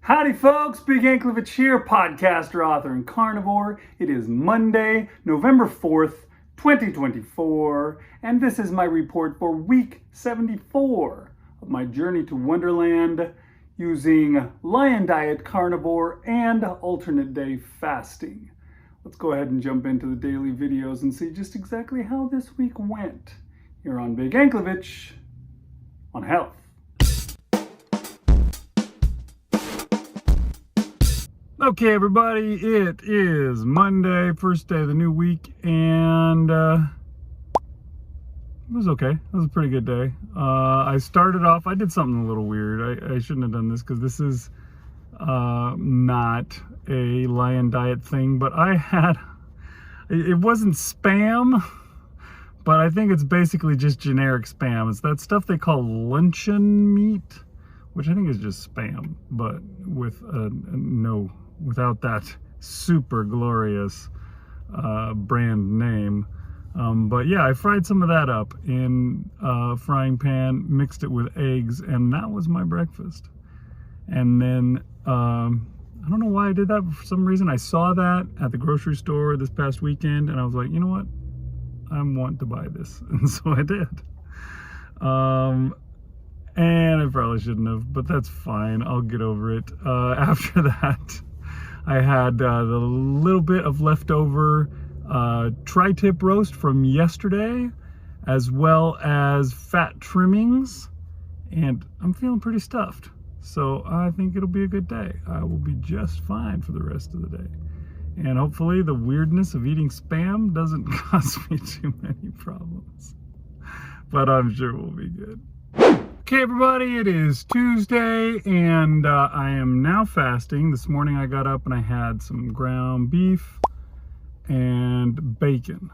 Howdy folks, Big Anklevich here, podcaster, author, and carnivore. It is Monday, November 4th, 2024, and this is my report for week 74 of my journey to Wonderland using Lion Diet, Carnivore, and alternate day fasting. Let's go ahead and jump into the daily videos and see just exactly how this week went here on Big Anklevich on health. Okay, everybody, it is Monday, first day of the new week, and it was okay. It was a pretty good day. I started off, I did something a little weird. I shouldn't have done this because this is not a Lion Diet thing, but it wasn't spam, but I think it's basically just generic spam. It's that stuff they call luncheon meat, which I think is just spam, but with without that super glorious brand name. But yeah, I fried some of that up in a frying pan, mixed it with eggs, and that was my breakfast. And then I don't know why I did that, but for some reason I saw that at the grocery store this past weekend, and I was like, you know what, I want to buy this. And so I did. And I probably shouldn't have, but that's fine. I'll get over it. After that, I had the little bit of leftover tri-tip roast from yesterday, as well as fat trimmings, and I'm feeling pretty stuffed. So I think it'll be a good day. I will be just fine for the rest of the day. And hopefully the weirdness of eating spam doesn't cause me too many problems. But I'm sure we'll be good. Okay, everybody, it is Tuesday, and I am now fasting. This morning I got up and I had some ground beef and bacon.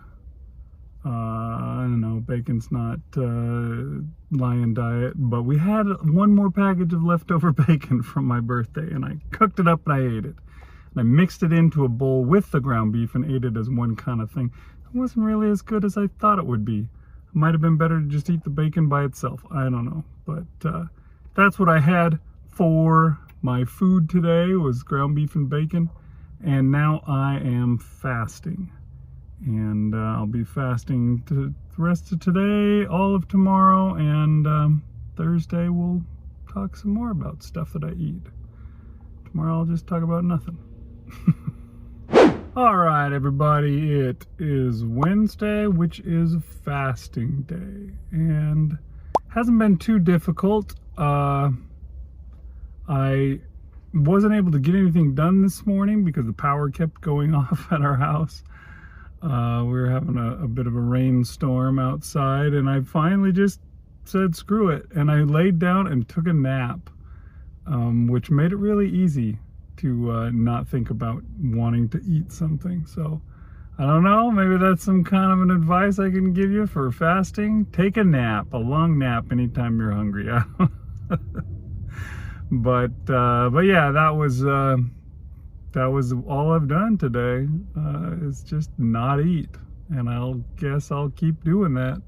I don't know, bacon's not Lion Diet, but we had one more package of leftover bacon from my birthday, and I cooked it up and I ate it. And I mixed it into a bowl with the ground beef and ate it as one kind of thing. It wasn't really as good as I thought it would be. It might have been better to just eat the bacon by itself. I don't know. But that's what I had for my food today, was ground beef and bacon. And now I am fasting. And I'll be fasting the rest of today, all of tomorrow, and Thursday we'll talk some more about stuff that I eat. Tomorrow I'll just talk about nothing. All right, everybody, it is Wednesday, which is fasting day, and hasn't been too difficult. I wasn't able to get anything done this morning because the power kept going off at our house. We were having a bit of a rainstorm outside, and I finally just said screw it, and I laid down and took a nap, which made it really easy to not think about wanting to eat something. So I don't know, maybe that's some kind of an advice I can give you for fasting. Take a nap, a long nap, anytime you're hungry. But yeah, that was all I've done today, is just not eat, and I'll guess I'll keep doing that.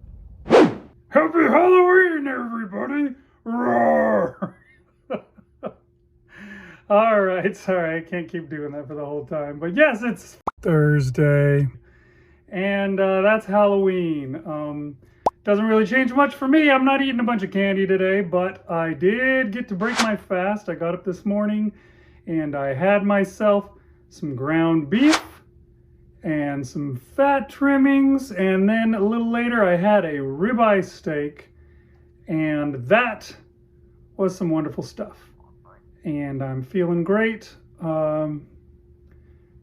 Happy Halloween, everybody! Roar! All right, sorry, I can't keep doing that for the whole time. But yes, it's Thursday, and that's Halloween. Doesn't really change much for me. I'm not eating a bunch of candy today, but I did get to break my fast. I got up this morning, and I had myself some ground beef and some fat trimmings, and then a little later I had a ribeye steak, and that was some wonderful stuff. And I'm feeling great.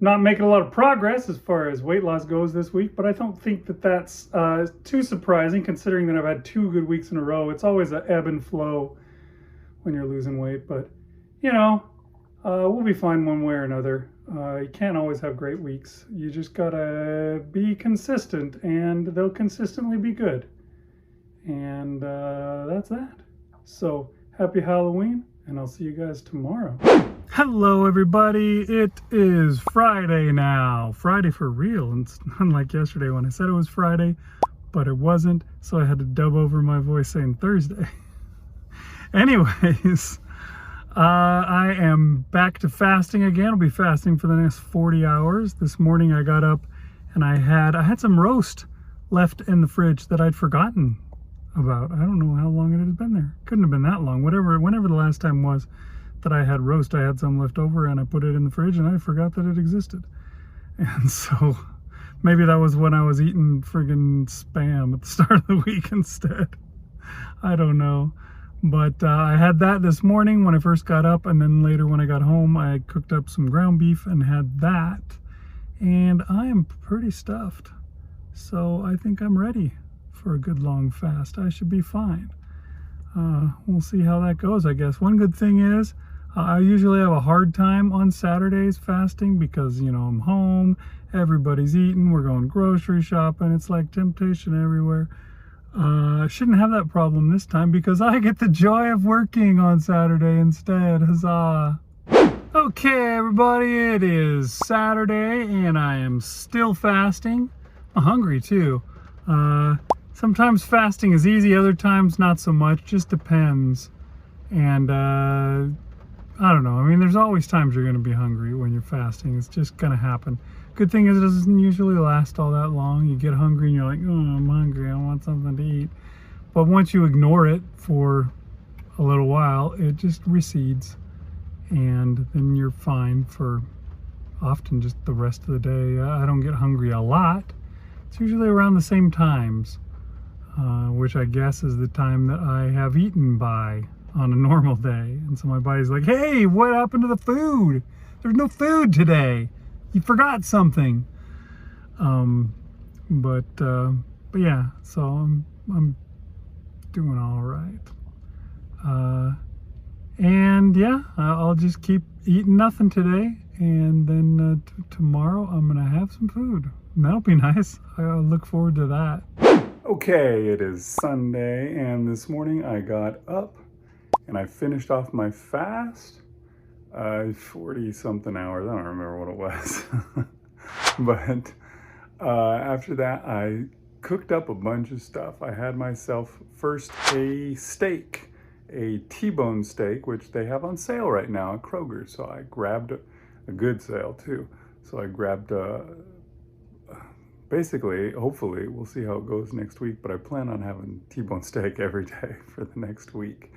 Not making a lot of progress as far as weight loss goes this week, but I don't think that that's too surprising, considering that I've had 2 good weeks in a row. It's always an ebb and flow when you're losing weight, but you know, we'll be fine one way or another. You can't always have great weeks. You just gotta be consistent, and they'll consistently be good. And that's that. So happy Halloween, and I'll see you guys tomorrow. Hello, everybody. It is Friday now. Friday for real. And it's not like yesterday when I said it was Friday, but it wasn't. So I had to dub over my voice saying Thursday. Anyways, I am back to fasting again. I'll be fasting for the next 40 hours. This morning I got up and I had some roast left in the fridge that I'd forgotten about. I don't know how long it had been there. Couldn't have been that long. Whenever the last time was that I had roast, I had some left over and I put it in the fridge and I forgot that it existed. And so maybe that was when I was eating friggin' Spam at the start of the week instead. I don't know. But I had that this morning when I first got up, and then later when I got home, I cooked up some ground beef and had that. And I am pretty stuffed. So I think I'm ready for a good long fast. I should be fine. We'll see how that goes, I guess. One good thing is, I usually have a hard time on Saturdays fasting because, you know, I'm home, everybody's eating, we're going grocery shopping, it's like temptation everywhere. I shouldn't have that problem this time because I get the joy of working on Saturday instead. Huzzah! Okay, everybody, it is Saturday and I am still fasting. I'm hungry too. Sometimes fasting is easy, other times not so much, just depends. And I don't know, I mean, there's always times you're going to be hungry when you're fasting. It's just going to happen. Good thing is it doesn't usually last all that long. You get hungry and you're like, oh, I'm hungry, I want something to eat. But once you ignore it for a little while, it just recedes. And then you're fine for often just the rest of the day. I don't get hungry a lot. It's usually around the same times, which I guess is the time that I have eaten by on a normal day. And so my body's like, hey, what happened to the food? There's no food today. You forgot something. But yeah, so I'm doing all right. And yeah, I'll just keep eating nothing today, and then tomorrow I'm gonna have some food. And that'll be nice. I look forward to that. Okay, it is Sunday, and this morning I got up and I finished off my fast. 40 something hours, I don't remember what it was. But after that I cooked up a bunch of stuff. I had myself first a steak, a T-bone steak, which they have on sale right now at Kroger. So I grabbed a good sale too. So I grabbed basically, hopefully, we'll see how it goes next week, but I plan on having T-bone steak every day for the next week.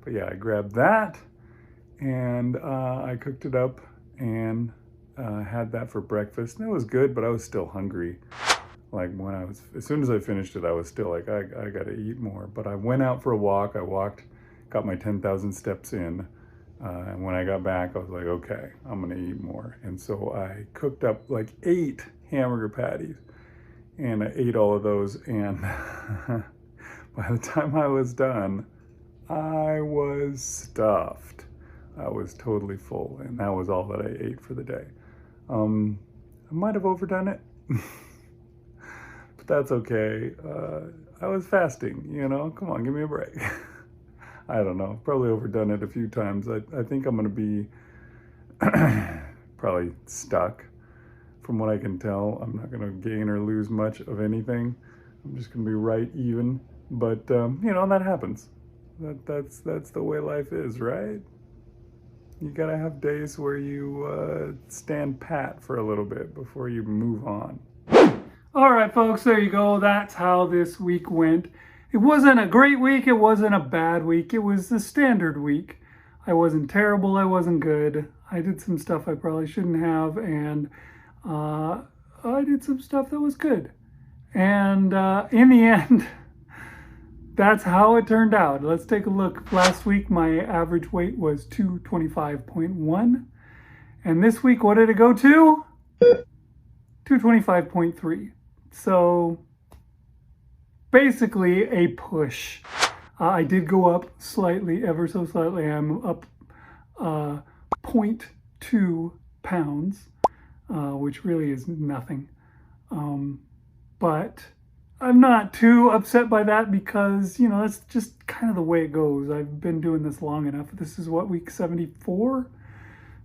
But yeah, I grabbed that and I cooked it up and had that for breakfast. And it was good, but I was still hungry. Like as soon as I finished it, I was still like, I gotta eat more. But I went out for a walk. I walked, got my 10,000 steps in. And when I got back, I was like, okay, I'm gonna eat more. And so I cooked up like 8 hamburger patties and I ate all of those. And by the time I was done, I was stuffed. I was totally full, and that was all that I ate for the day. I might have overdone it, but that's okay. I was fasting, you know, come on, give me a break. I don't know, probably overdone it a few times. I think I'm gonna be probably stuck. From what I can tell, I'm not gonna gain or lose much of anything. I'm just gonna be right even, but you know, that happens. That's the way life is, right? You gotta have days where you stand pat for a little bit before you move on. All right, folks, there you go. That's how this week went. It wasn't a great week. It wasn't a bad week. It was the standard week. I wasn't terrible. I wasn't good. I did some stuff I probably shouldn't have, and I did some stuff that was good. And in the end, that's how it turned out. Let's take a look. Last week, my average weight was 225.1. And this week, what did it go to? 225.3. So basically a push. I did go up slightly, ever so slightly. I'm up 0.2 pounds, which really is nothing. But I'm not too upset by that because, you know, that's just kind of the way it goes. I've been doing this long enough. This is what, week 74?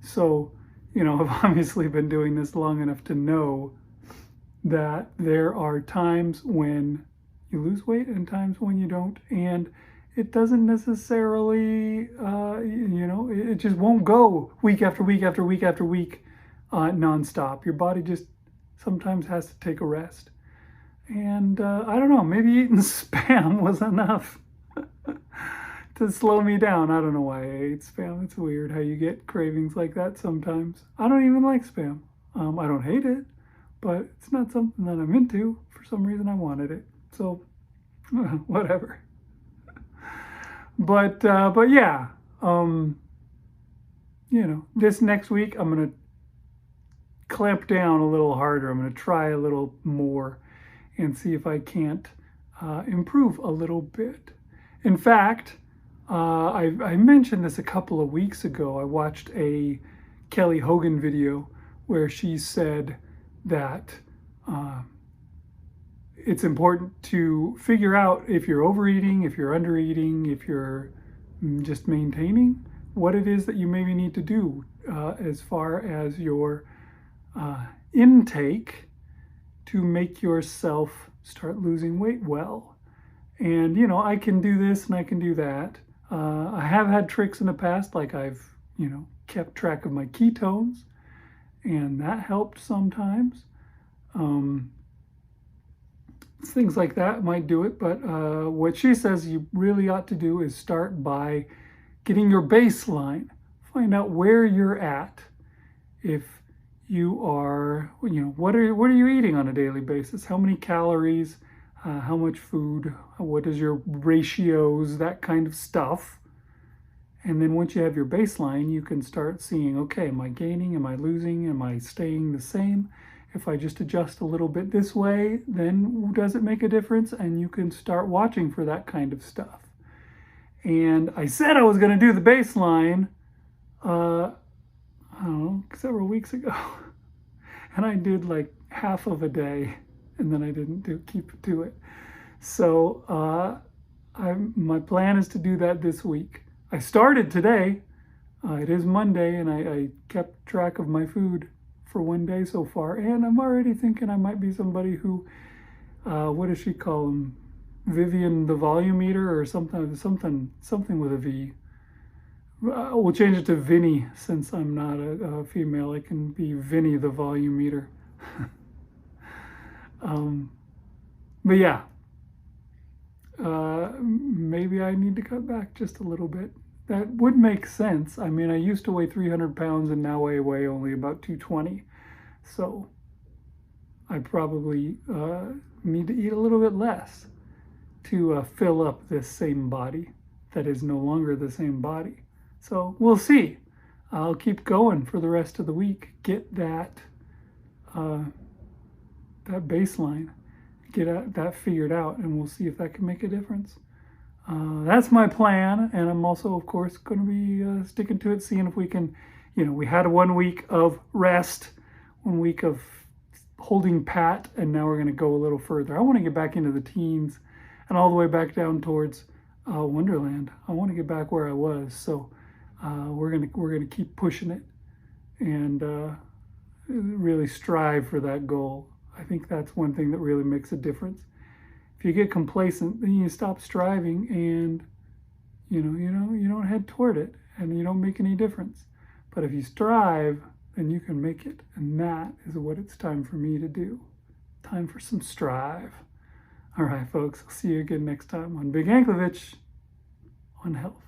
So, you know, I've obviously been doing this long enough to know that there are times when you lose weight and times when you don't. And it doesn't necessarily, it just won't go week after week after week after week nonstop. Your body just sometimes has to take a rest. And I don't know, maybe eating spam was enough to slow me down. I don't know why I ate spam. It's weird how you get cravings like that sometimes. I don't even like spam. I don't hate it, but it's not something that I'm into. For some reason, I wanted it. So, whatever. But yeah, this next week I'm gonna clamp down a little harder. I'm gonna try a little more and see if I can't improve a little bit. In fact, I mentioned this a couple of weeks ago. I watched a Kelly Hogan video where she said that it's important to figure out if you're overeating, if you're undereating, if you're just maintaining, what it is that you maybe need to do as far as your intake to make yourself start losing weight well. And, I can do this and I can do that. I have had tricks in the past, like I've, kept track of my ketones, and that helped sometimes. Things like that might do it, but what she says you really ought to do is start by getting your baseline. Find out where you're at. If you are, what are you eating on a daily basis? How many calories? How much food? What is your ratios? That kind of stuff. And then once you have your baseline, you can start seeing, okay, am I gaining? Am I losing? Am I staying the same? If I just adjust a little bit this way, then does it make a difference? And you can start watching for that kind of stuff. And I said I was going to do the baseline, I don't know, several weeks ago. And I did like half of a day, and then I didn't keep to it. So my plan is to do that this week. I started today. It is Monday, and I kept track of my food for one day so far, and I'm already thinking I might be somebody who, what does she call him? Vivian the volume eater or something with a V. We'll change it to Vinny, since I'm not a female. I can be Vinny the volume eater. But yeah, maybe I need to cut back just a little bit. That would make sense. I mean, I used to weigh 300 pounds and now I weigh only about 220. So I probably need to eat a little bit less to fill up this same body that is no longer the same body. So we'll see. I'll keep going for the rest of the week. Get that baseline, get that figured out, and we'll see if that can make a difference. That's my plan, and I'm also, of course, going to be sticking to it, seeing if we can, we had 1 week of rest, 1 week of holding pat, and now we're going to go a little further. I want to get back into the teens and all the way back down towards Wonderland. I want to get back where I was, so we're gonna keep pushing it and really strive for that goal. I think that's one thing that really makes a difference. If you get complacent, then you stop striving, and you don't head toward it, and you don't make any difference. But if you strive, then you can make it, and that is what it's time for me to do. Time for some strive. All right, folks. I'll see you again next time on Big Anklevich on health.